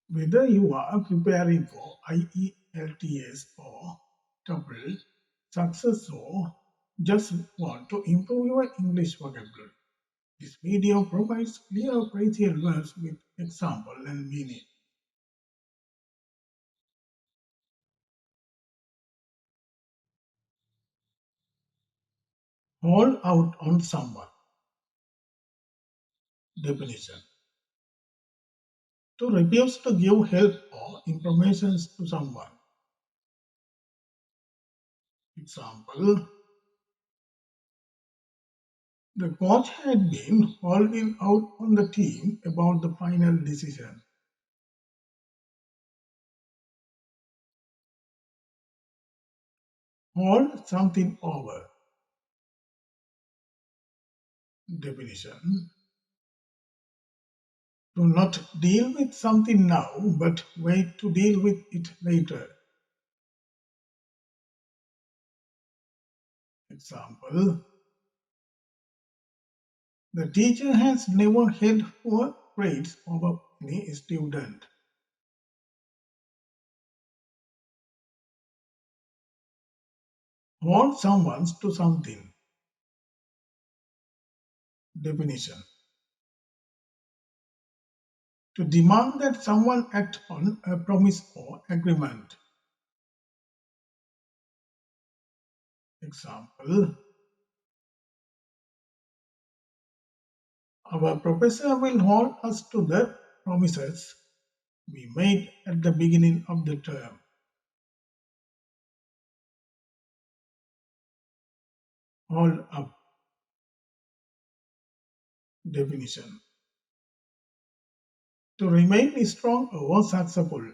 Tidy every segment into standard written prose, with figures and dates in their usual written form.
Whether you are preparing for IELTS or double success or just want to improve your English vocabulary, this video provides clear phrasal verbs with example and meaning. Hold out on someone. Definition: to refuse to give help or information to someone. Example: the coach had been holding out on the team about the final decision. Hold something over. Definition: to not deal with something now but wait to deal with it later. Example: the teacher has never held poor grades over any student. Hold someone to something. Definition: to demand that someone act on a promise or agreement. Example: our professor will hold us to the promises we made at the beginning of the term. Hold up. Definition: to remain strong or successful.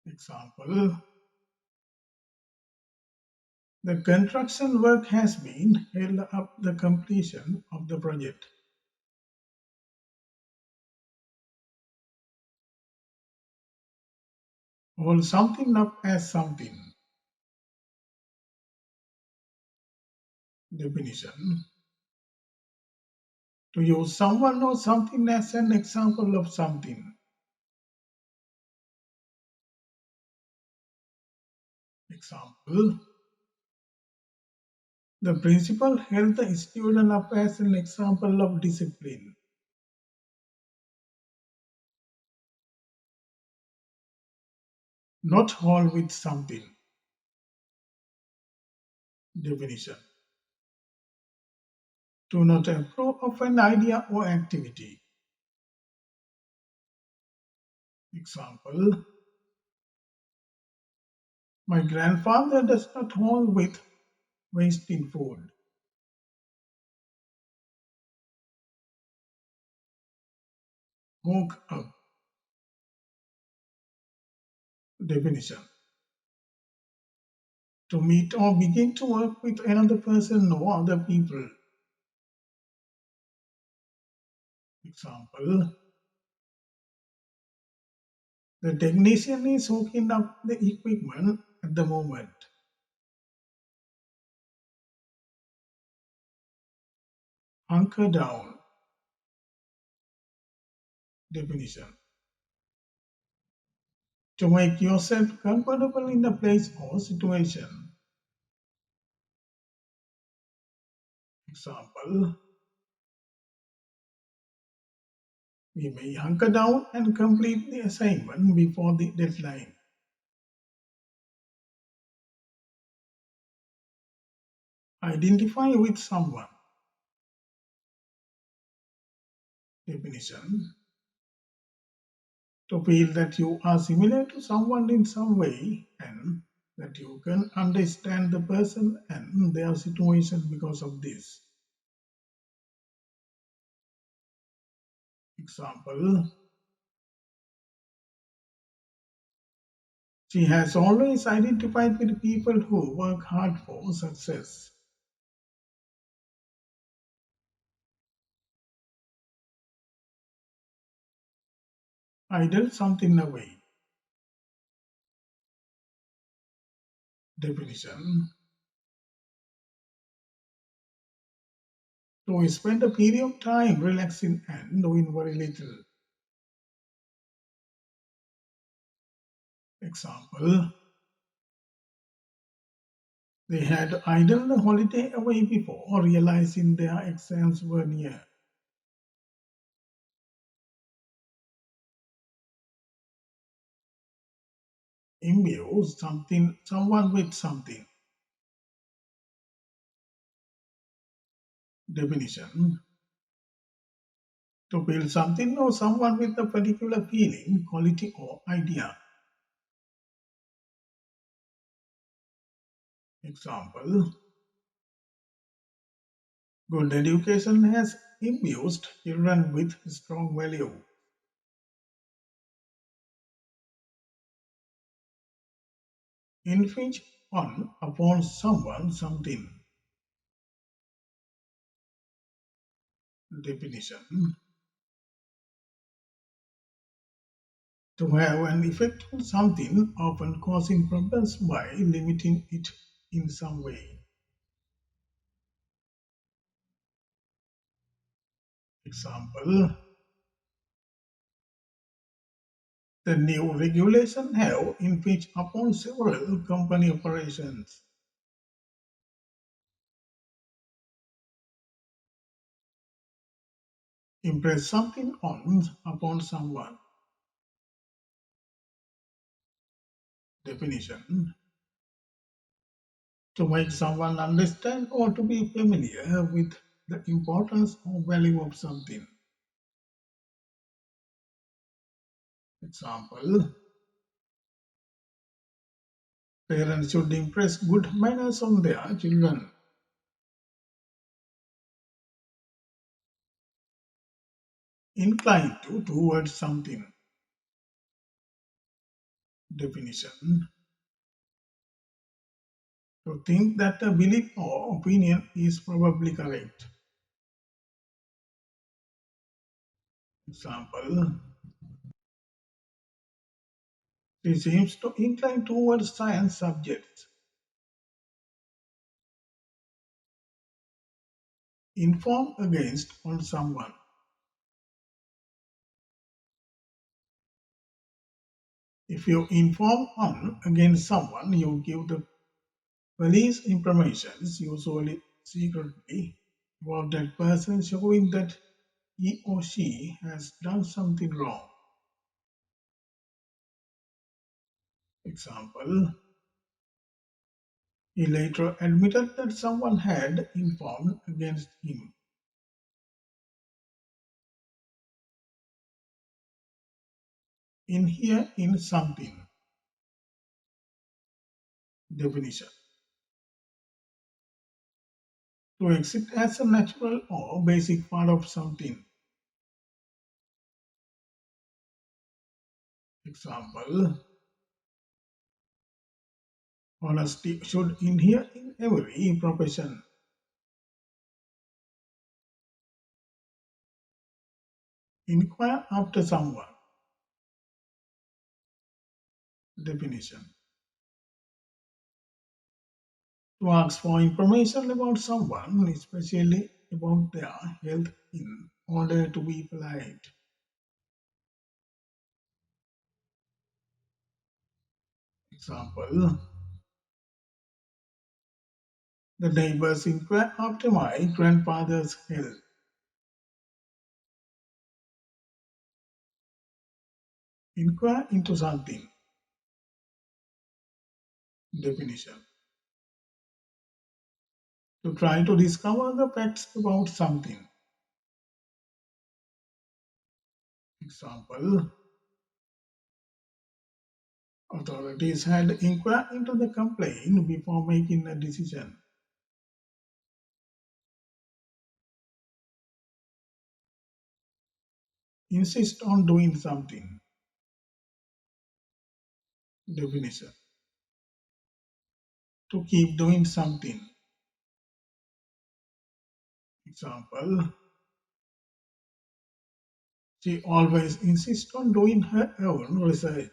Example: the construction work has been held up the completion of the project. Hold something up as something. Definition: to use someone or something as an example of something. Example: the principal held the student up as an example of discipline. Not hold with something. Definition: to not approve of an idea or activity. Example: my grandfather does not hold with wasting food. Hook up. Definition: to meet or begin to work with another person or other people. Example: the technician is hooking up the equipment at the moment. Hunker down. Definition: to make yourself comfortable in a place or situation. Example: we may hunker down and complete the assignment before the deadline. Identify with someone. Definition: to feel that you are similar to someone in some way and that you can understand the person and their situation because of this. Example: she has always identified with people who work hard for success. Idle something away. Definition: To spend a period of time relaxing and doing very little. Example, they had idled the holiday away before realizing their exams were near. Imbue something, someone with something. Definition: to build something or someone with a particular feeling, quality, or idea. Example, good education has imbued children with strong value. Infringe on upon someone something. Definition: to have an effect on something, often causing problems by limiting it in some way. Example, the new regulations have impinged upon several company operations. Impress something on upon someone. Definition: to make someone understand or to be familiar with the importance or value of something. Example, parents should impress good manners on their children. Incline to towards something. Definition: to think that a belief or opinion is probably correct. Example, she seems to incline towards science subjects. Inform against on someone. If you inform on against someone, you give the police information, usually secretly, about that person, showing that he or she has done something wrong. Example, he later admitted that someone had informed against him. Inhere in something. Definition: to exist as a natural or basic part of something. Example, honesty should inhere in every profession. Inquire after someone. Definition: to ask for information about someone, especially about their health, in order to be polite. Example, the neighbors inquire after my grandfather's health. Inquire into something. Definition: to try to discover the facts about something. Example, authorities had inquired into the complaint before making a decision. Insist on doing something. Definition: to keep doing something. Example, she always insists on doing her own research.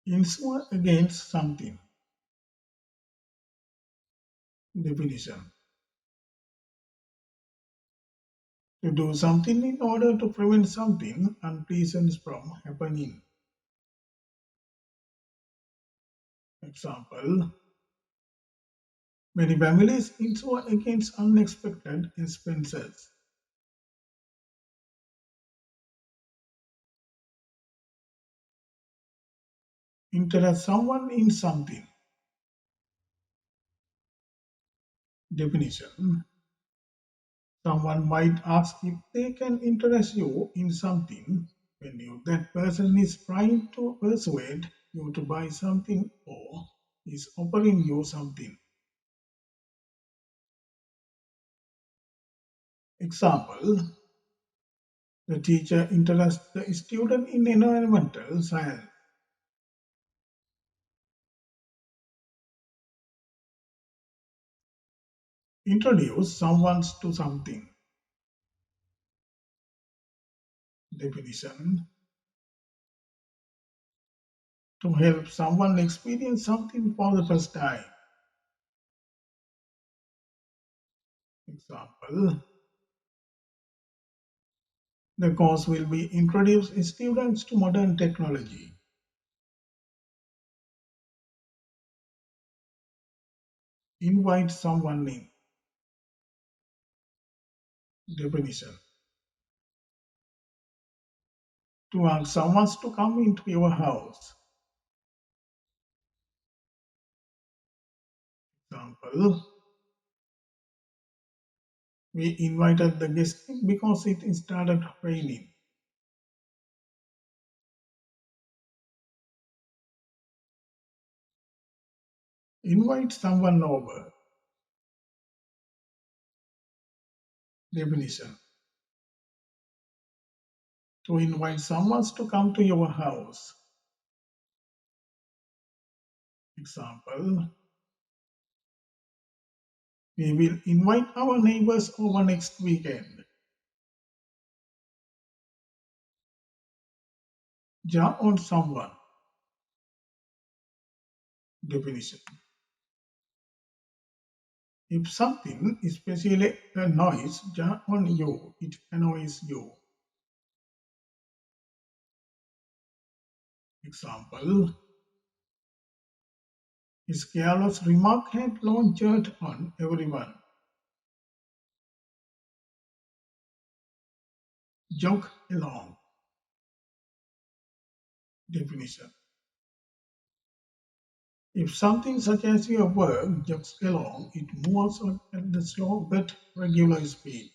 Insure against something. Definition: to do something in order to prevent something unpleasant from happening. Example: many families insure against unexpected expenses. Interest someone in something. Definition: someone might ask if they can interest you in something when that person is trying to persuade you to buy something or is offering you something. Example: the teacher interests the student in environmental science. Introduce someone to something. Definition: to help someone experience something for the first time. Example: the course will be introduce students to modern technology. Invite someone in. Definition: to ask someone to come into your house. Example: we invited the guest in because it started raining. Invite someone over. Definition: to invite someone to come to your house. Example: we will invite our neighbors over next weekend. Jar on someone. Definition: if something, especially a noise, jar on you, it annoys you. Example: his careless remark had launched on everyone. Jog along. Definition: if something such as your work jogs along, it moves at the slow but regular speed.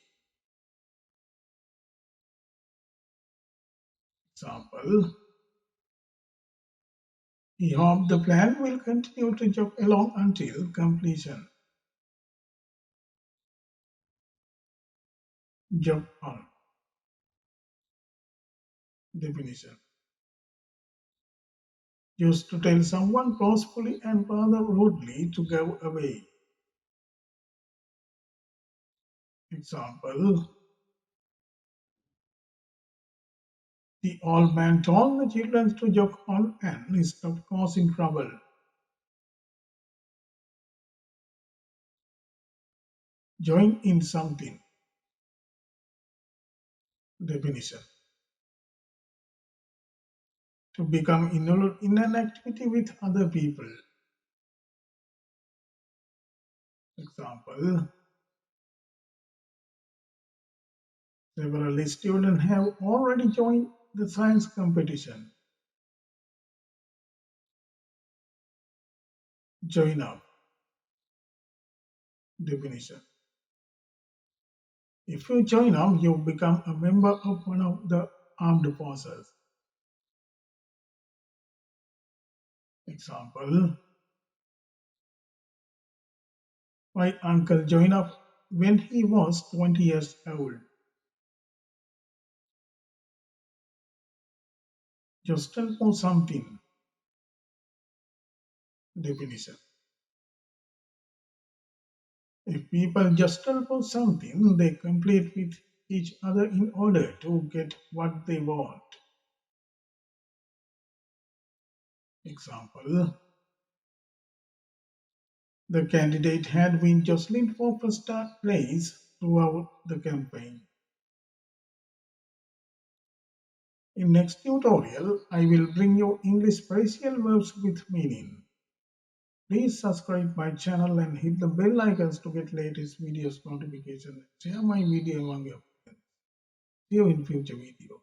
Example: he hoped the plan will continue to jog along until completion. Jog on. Definition: used to tell someone forcefully and rather rudely to go away. Example: the old man told the children to jog on and stop causing trouble. Join in something. Definition: to become involved in an activity with other people. Example: several students have already joined the science competition. Join up. Definition: if you join up, you become a member of one of the armed forces. Example: my uncle joined up when he was 20 years old. Jostle for something. Definition: if people jostle for something, they compete with each other in order to get what they want. Example: The candidate had been jostling for first place throughout the campaign. In next tutorial, I will bring you English phrasal verbs with meaning. Please subscribe my channel and hit the bell icons to get latest videos notification. Share my video among your friends. See you in future video.